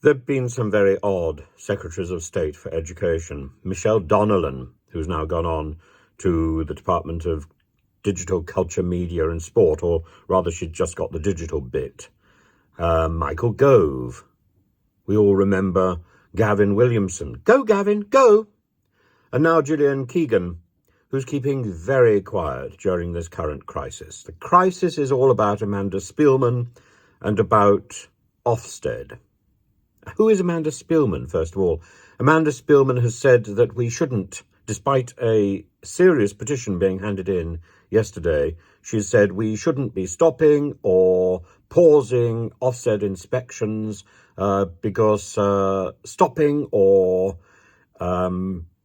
There have been some very odd Secretaries of State for Education. Michelle Donnellan, who's now gone on to the Department of Digital Culture, Media and Sport, or rather she'd just got the digital bit. Michael Gove. We all remember Gavin Williamson. Go, Gavin, go! And now Gillian Keegan, who's keeping very quiet during this current crisis. The crisis is all about Amanda Spielman and about Ofsted. Who is Amanda Spielman, first of all? Amanda Spielman has said that we shouldn't, despite a serious petition being handed in yesterday, she said we shouldn't be stopping or pausing Ofsted inspections because stopping or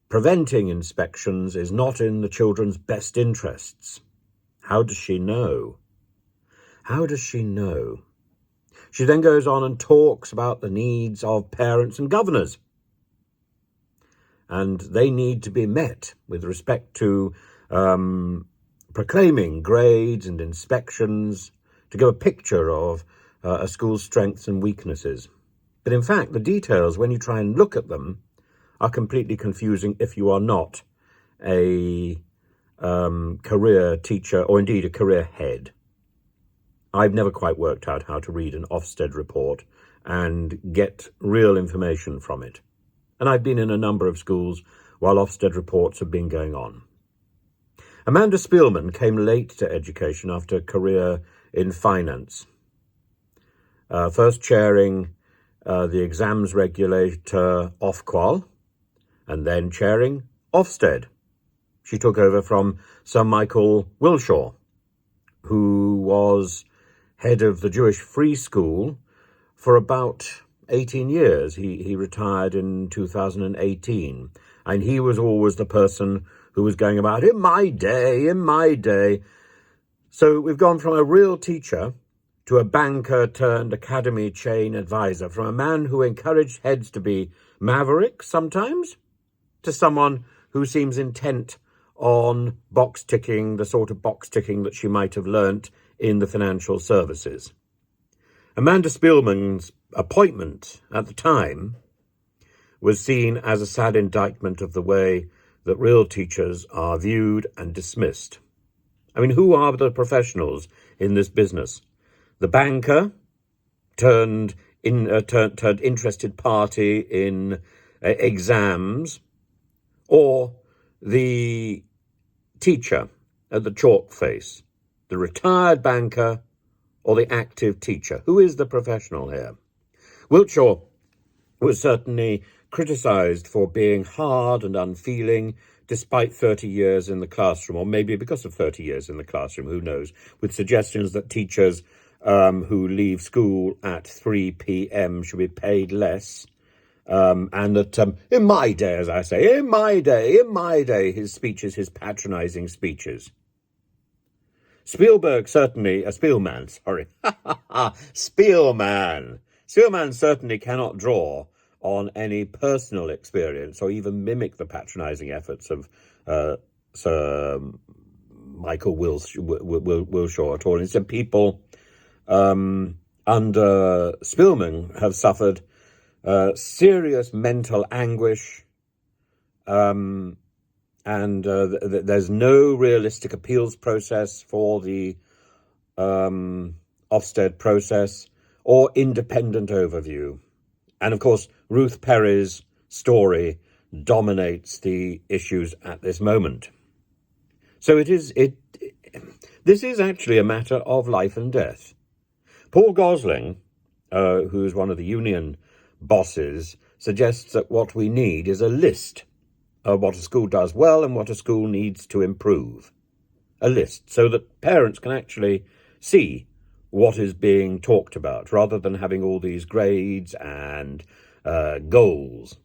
preventing inspections is not in the children's best interests. How does she know? How does she know? She then goes on and talks about the needs of parents and governors. And they need to be met with respect to proclaiming grades and inspections to give a picture of a school's strengths and weaknesses. But in fact, the details, when you try and look at them, are completely confusing if you are not a career teacher or indeed a career head. I've never quite worked out how to read an Ofsted report and get real information from it. And I've been in a number of schools while Ofsted reports have been going on. Amanda Spielman came late to education after a career in finance, first chairing the exams regulator Ofqual, and then chairing Ofsted. She took over from Sir Michael Wilshaw, who was head of the Jewish Free School for about 18 years. He retired in 2018, and he was always the person who was going about, in my day. So we've gone from a real teacher to a banker turned academy chain advisor, from a man who encouraged heads to be mavericks sometimes, to someone who seems intent on box ticking, the sort of box ticking that she might have learnt in the financial services. Amanda Spielman's appointment at the time was seen as a sad indictment of the way that real teachers are viewed and dismissed. I mean, who are the professionals in this business? The banker turned interested party in exams, or the teacher at the chalk face, the retired banker or the active teacher? Who is the professional here? Wiltshire was certainly criticised for being hard and unfeeling despite 30 years in the classroom, or maybe because of 30 years in the classroom, who knows, with suggestions that teachers who leave school at 3 p.m. should be paid less. And that in my day, as I say, in my day, his speeches, his patronising speeches. Spielman certainly cannot draw on any personal experience or even mimic the patronising efforts of Sir Michael Wilshaw at all. Instead, people under Spielman have suffered serious mental anguish, and there's no realistic appeals process for the Ofsted process or independent overview. And of course, Ruth Perry's story dominates the issues at this moment. So this is actually a matter of life and death. Paul Gosling, who's one of the union bosses, suggests that what we need is a list of what a school does well and what a school needs to improve. A list so that parents can actually see what is being talked about, rather than having all these grades and goals.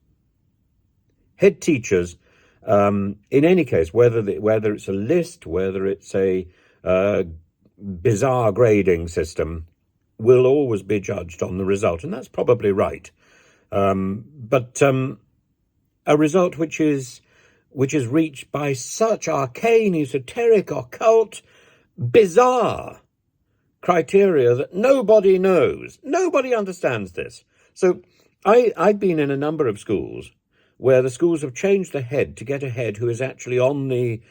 Head teachers, in any case, whether it's a list, whether it's a bizarre grading system, will always be judged on the result, and that's probably right. But a result which is reached by such arcane, esoteric, occult, bizarre criteria that nobody knows. Nobody understands this. So I've been in a number of schools where the schools have changed the head to get a head who is actually on the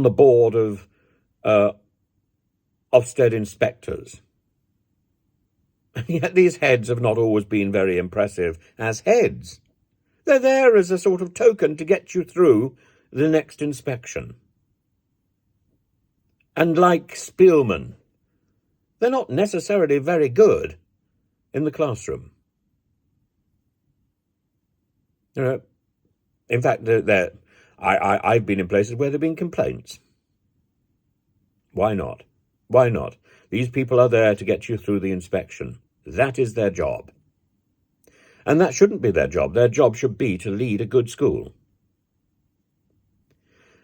board of Ofsted inspectors. And yet these heads have not always been very impressive as heads. They're there as a sort of token to get you through the next inspection. And like Spielman, they're not necessarily very good in the classroom. In fact, I've been in places where there have been complaints. Why not? Why not? These people are there to get you through the inspection. That is their job. And that shouldn't be their job. Their job should be to lead a good school.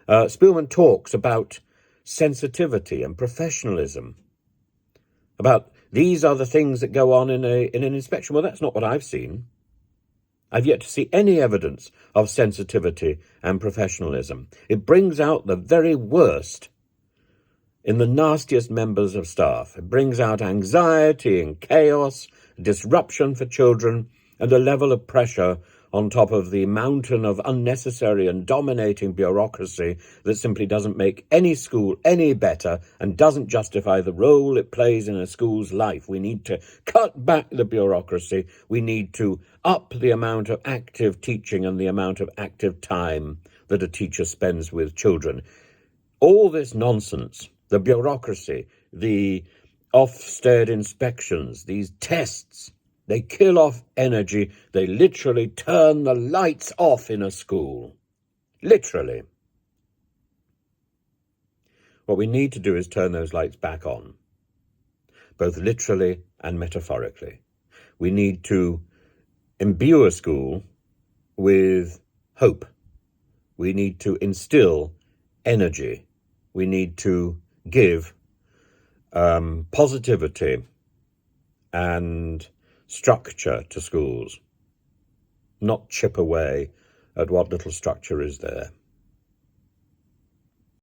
Spielman talks about sensitivity and professionalism, about these are the things that go on in an inspection. Well, that's not what I've seen. I've yet to see any evidence of sensitivity and professionalism. It brings out the very worst in the nastiest members of staff. It brings out anxiety and chaos, disruption for children, and a level of pressure on top of the mountain of unnecessary and dominating bureaucracy that simply doesn't make any school any better and doesn't justify the role it plays in a school's life. We need to cut back the bureaucracy. We need to up the amount of active teaching and the amount of active time that a teacher spends with children. All this nonsense, the bureaucracy, the Ofsted inspections, these tests, they kill off energy. They literally turn the lights off in a school. Literally. What we need to do is turn those lights back on, both literally and metaphorically. We need to imbue a school with hope. We need to instill energy. We need to give positivity and structure to schools, not chip away at what little structure is there.